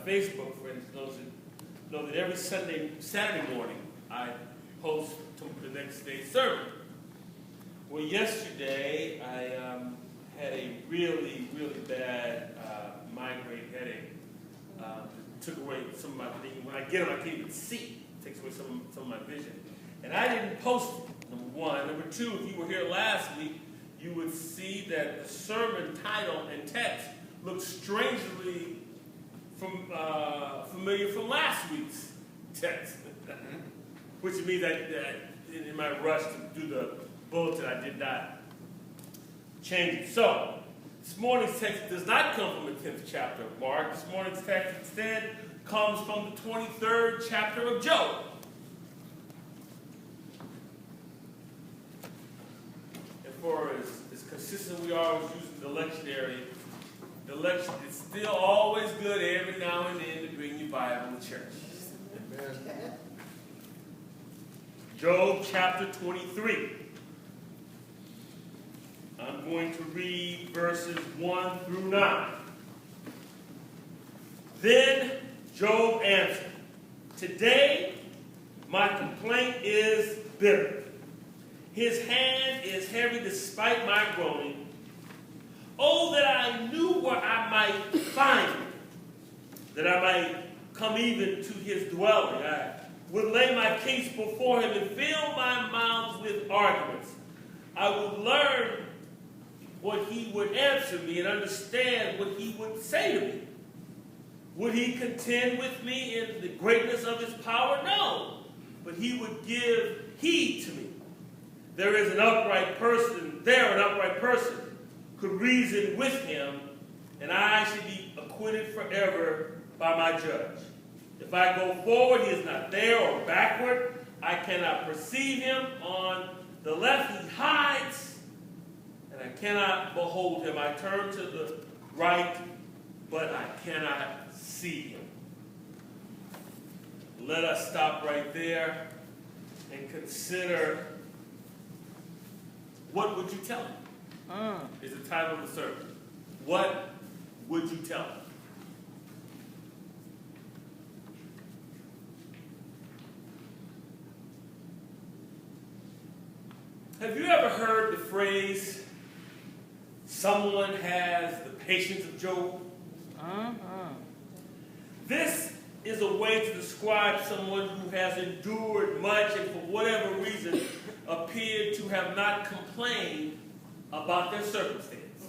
Facebook friends know that every Saturday morning, I host the next day's sermon. Well, yesterday I had a really, really bad migraine headache. Took away some of my vision. When I get them, I can't even see. It takes away some of my vision. And I didn't post it, number one. Number two, if you were here last week, you would see that the sermon title and text looked strangely familiar from last week's text. Which means that in my rush to do the bulletin, I did not change it. So, this morning's text does not come from the 10th chapter of Mark. This morning's text instead comes from the 23rd chapter of Job. And for as consistent we are with using the lectionary, the lecture is still always good every now and then to bring your Bible to church. Amen. Job chapter 23. I'm going to read verses 1 through 9. Then Job answered, "Today my complaint is bitter. His hand is heavy despite my groaning. Oh, that I knew where I might find him, that I might come even to his dwelling. I would lay my case before him and fill my mouth with arguments. I would learn what he would answer me and understand what he would say to me. Would he contend with me in the greatness of his power? No, but he would give heed to me. There is an upright person could reason with him, and I should be acquitted forever by my judge. If I go forward, he is not there, or backward, I cannot perceive him. On the left he hides, and I cannot behold him. I turn to the right, but I cannot see him." Let us stop right there and consider, what would you tell him? Is the title of the sermon. What would you tell him? Have you ever heard the phrase, "Someone has the patience of Job"? This is a way to describe someone who has endured much and for whatever reason appeared to have not complained about their circumstance.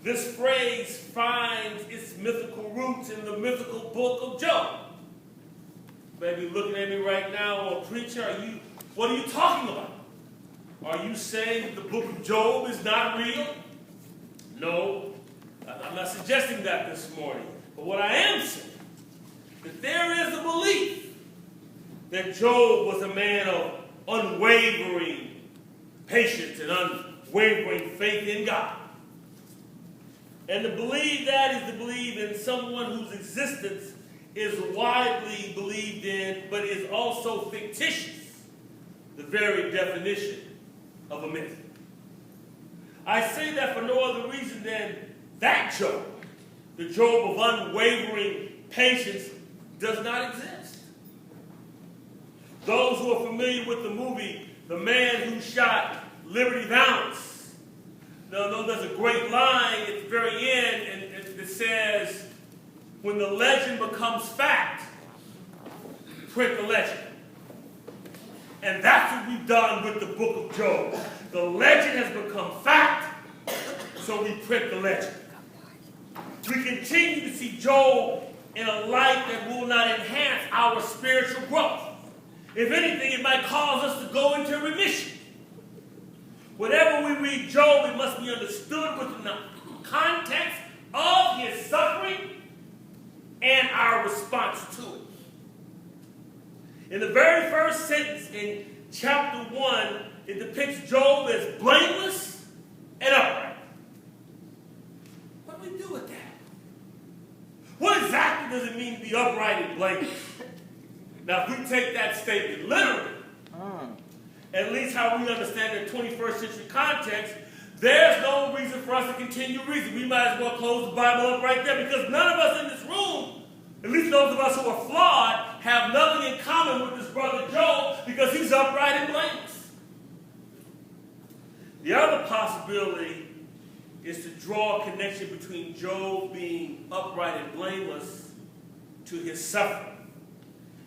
This phrase finds its mythical roots in the mythical book of Job. Maybe looking at me right now, well, preacher, what are you talking about? Are you saying that the book of Job is not real? No, I'm not suggesting that this morning. But what I am saying, that there is a belief that Job was a man of unwavering patience and unwavering faith in God. And to believe that is to believe in someone whose existence is widely believed in, but is also fictitious, the very definition of a myth. I say that for no other reason than that Job, the Job of unwavering patience, does not exist. Those who are familiar with the movie The Man Who Shot Liberty Valance, they'll know there's a great line at the very end and it says, "When the legend becomes fact, print the legend." And that's what we've done with the book of Job. The legend has become fact, so we print the legend. We continue to see Job in a light that will not enhance our spiritual growth. If anything, it might cause us to go into remission. Whenever we read Job, it must be understood within the context of his suffering and our response to it. In the very first sentence in chapter 1, it depicts Job as blameless and upright. What do we do with that? What exactly does it mean to be upright and blameless? Now, if we take that statement literally, at least how we understand the 21st century context, There's no reason for us to continue reading. We might as well close the Bible up right there, because none of us in this room, at least those of us who are flawed, have nothing in common with this brother Job, because he's upright and blameless. The other possibility is to draw a connection between Job being upright and blameless to his suffering.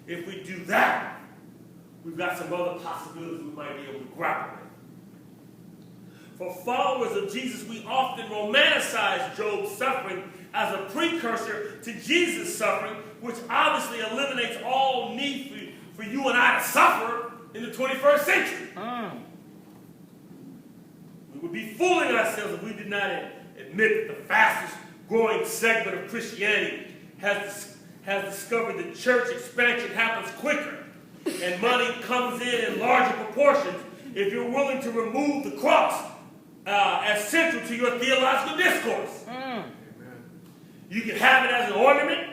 If we do that, we've got some other possibilities we might be able to grapple with. For followers of Jesus, we often romanticize Job's suffering as a precursor to Jesus' suffering, which obviously eliminates all need for you and I to suffer in the 21st century. We would be fooling ourselves if we did not admit that the fastest growing segment of Christianity has discovered that church expansion happens quicker and money comes in larger proportions if you're willing to remove the cross as central to your theological discourse. You can have it as an ornament,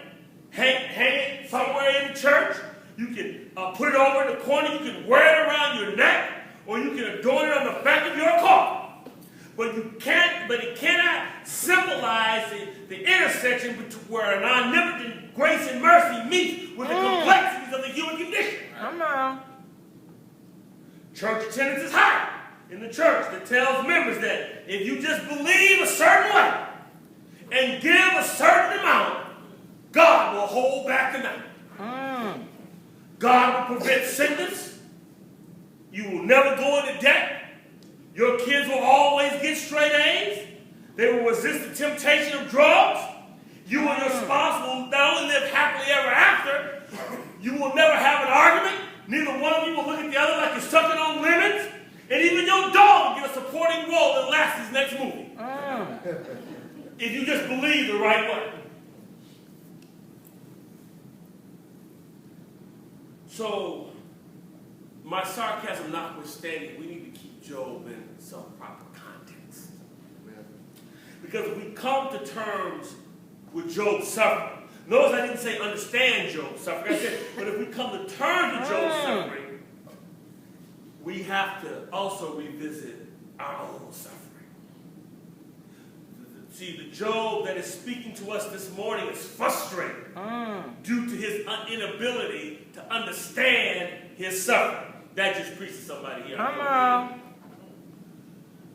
hang it somewhere in the church. You can put it over in the corner. You can wear it around your neck, or you can adorn it on the back of your car. But it cannot symbolize the intersection between where an omnipotent grace and mercy meet with the complexities of the human condition. Come on. Church attendance is high in the church that tells members that if you just believe a certain way and give a certain amount, God will hold back the night. God will prevent sickness. You will never go into debt. Your kids will always get straight A's. They will resist the temptation of drugs. You and your spouse will not only live happily ever after, you will never have an argument. Neither one of you will look at the other like you're sucking on lemons. And even your dog will get a supporting role in Lasse's next movie. If you just believe the right way. So, my sarcasm notwithstanding, we need to keep Job in some proper context. Because if we come to terms with Job's suffering, notice I didn't say understand Job's suffering. I said, but if we come to terms with Job's suffering, we have to also revisit our own suffering. See, the Job that is speaking to us this morning is frustrated due to his inability to understand his suffering. That just preached to somebody here. Come on.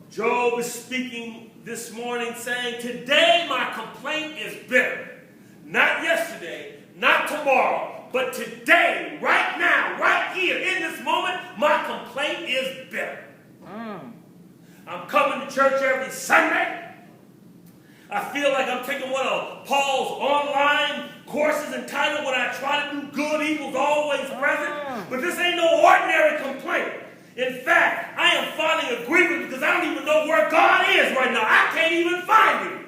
Job is speaking this morning saying, today my complaint is bitter. Not yesterday, not tomorrow, but today, right now, right here, in this moment, my complaint is bitter. I'm coming to church every Sunday. I feel like I'm taking one of Paul's online courses entitled When I Try to Do Good, Evil's Always Present. But this ain't no ordinary complaint. In fact, I am filing a grievance because I don't even know where God is right now. I can't even find him.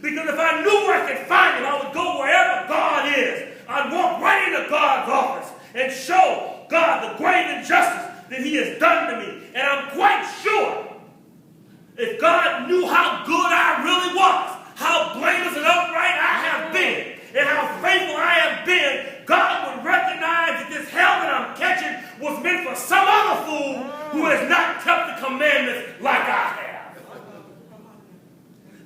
Because if I knew where I could find him, I would go wherever God is. I'd walk right into God's office and show God the grave injustice that he has done to me. And I'm quite sure if God knew how good I really was, how blameless and upright I have been, and how faithful I have been, God would recognize that this hell that I'm catching was meant for some other fool who has not kept the commandments like I have.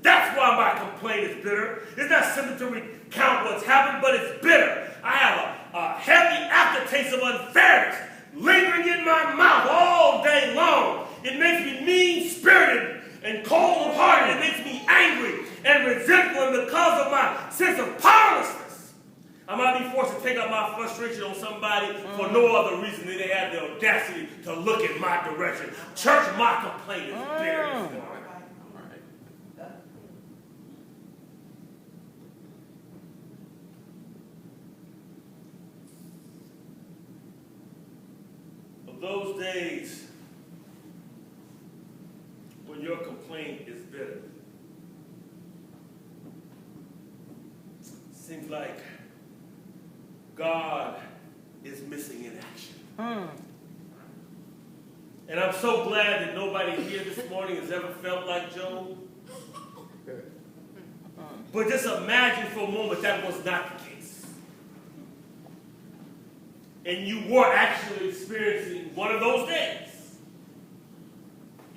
That's why my complaint is bitter. It's not simply to recount what's happened, but it's bitter. I have a heavy aftertaste of unfairness lingering in my mouth all day long. It makes me mean-spirited and cold-hearted. It makes me angry and resentful, and because of my sense of powerlessness, I might be forced to take out my frustration on somebody for no other reason than they have the audacity to look in my direction. Church, my complaint is bitter. Of those days when your complaint is bitter, seems like God is missing in action. And I'm so glad that nobody here this morning has ever felt like Job. But just imagine for a moment that was not the case. And you were actually experiencing one of those days.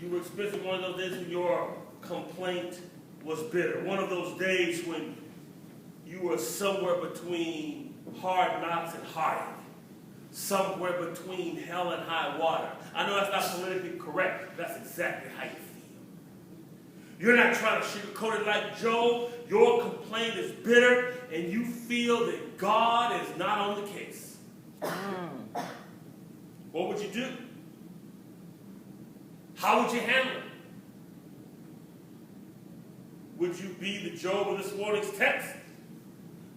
You were experiencing one of those days when your complaint was bitter. One of those days when you were somewhere between hard knocks and heartache. Somewhere between hell and high water. I know that's not politically correct. That's exactly how you feel. You're not trying to sugarcoat it like Job. Your complaint is bitter, and you feel that God is not on the case. What would you do? How would you handle it? Would you be the Job of this morning's text?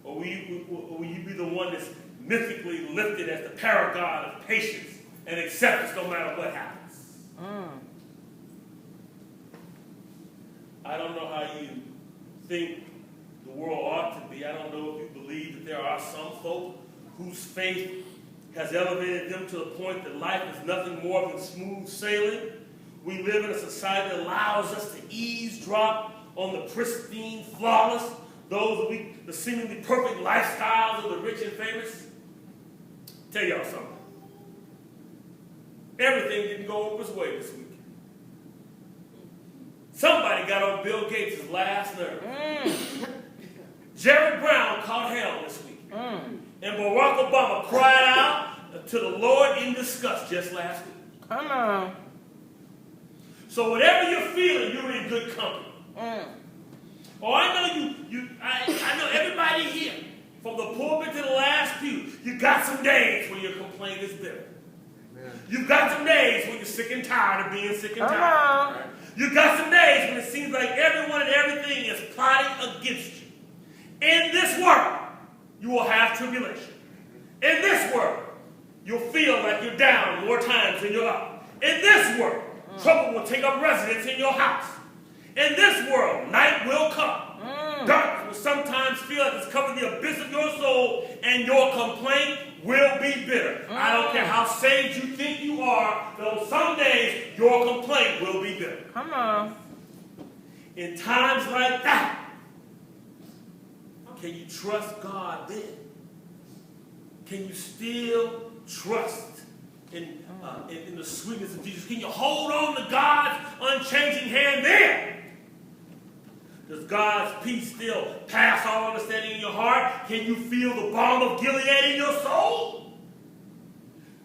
Or will you be the one that's mythically lifted as the paragon of patience and acceptance no matter what happens? I don't know how you think the world ought to be. I don't know if you believe that there are some folk whose faith has elevated them to the point that life is nothing more than smooth sailing. We live in a society that allows us to eavesdrop on the pristine, flawless, the seemingly perfect lifestyles of the rich and famous. Tell y'all something. Everything didn't go Oprah's way this week. Somebody got on Bill Gates' last nerve. Jerry Brown caught hell this week. And Barack Obama cried out to the Lord in disgust just last week. Come on. So whatever you're feeling, you're in good company. Oh, I know I know everybody here, from the pulpit to the last pew, you got some days when your complaint is bitter. You've got some days when you're sick and tired of being sick and tired. You've got some days when it seems like everyone and everything is plotting against you. In this world, you will have tribulation. In this world, you'll feel like you're down more times than you're up. In this world, trouble will take up residence in your house. In this world, night will come. Darkness will sometimes feel like it's covering the abyss of your soul, and your complaint will be bitter. I don't care how saved you think you are, though some days your complaint will be bitter. Come on. In times like that, can you trust God then? Can you still trust in the sweetness of Jesus? Can you hold on to God's unchanging hand then? Does God's peace still pass all understanding in your heart? Can you feel the balm of Gilead in your soul?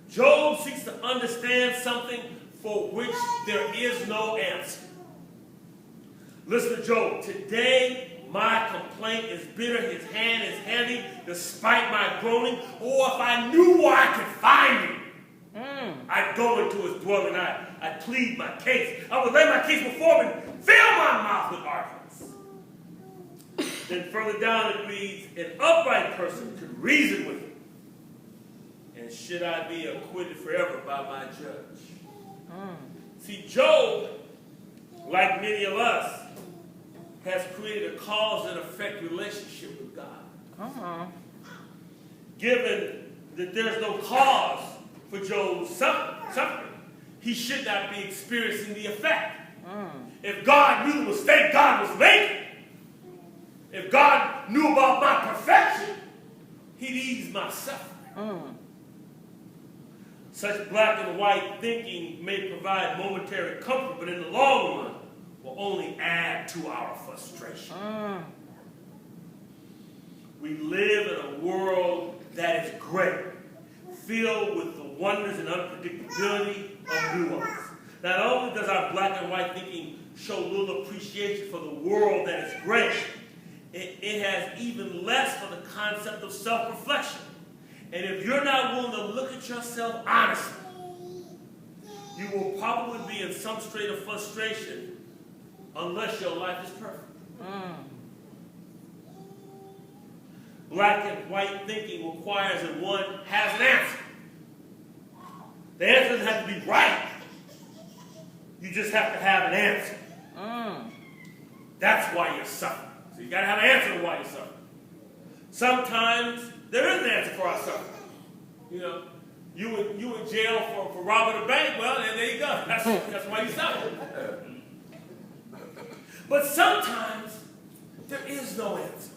Job seeks to understand something for which there is no answer. Listen to Job. Today, my complaint is bitter. His hand is heavy despite my groaning. Or if I knew where I could find him, I'd go into his dwelling. I'd plead my case. I would lay my case before him and fill my mouth with arguments. Then further down it reads, an upright person could reason with him. And should I be acquitted forever by my judge? See, Job, like many of us, has created a cause and effect relationship with God. Given that there's no cause for Job's suffering, he should not be experiencing the effect. If God knew the mistake God was making, if God knew about my perfection, he'd ease my suffering. Such black and white thinking may provide momentary comfort, but in the long run will only add to our frustration. We live in a world that is great, filled with the wonders and unpredictability of nuance. Not only does our black and white thinking show little appreciation for the world that is great, it has even less for the concept of self-reflection. And if you're not willing to look at yourself honestly, you will probably be in some state of frustration unless your life is perfect. Black and white thinking requires that one has an answer. The answer doesn't have to be right. You just have to have an answer. That's why you're suffering. So you got to have an answer to why you're suffering. Sometimes there is an answer for our suffering. You know, you in jail for robbing a bank. Well, and there you go. That's why you suffer. But sometimes there is no answer.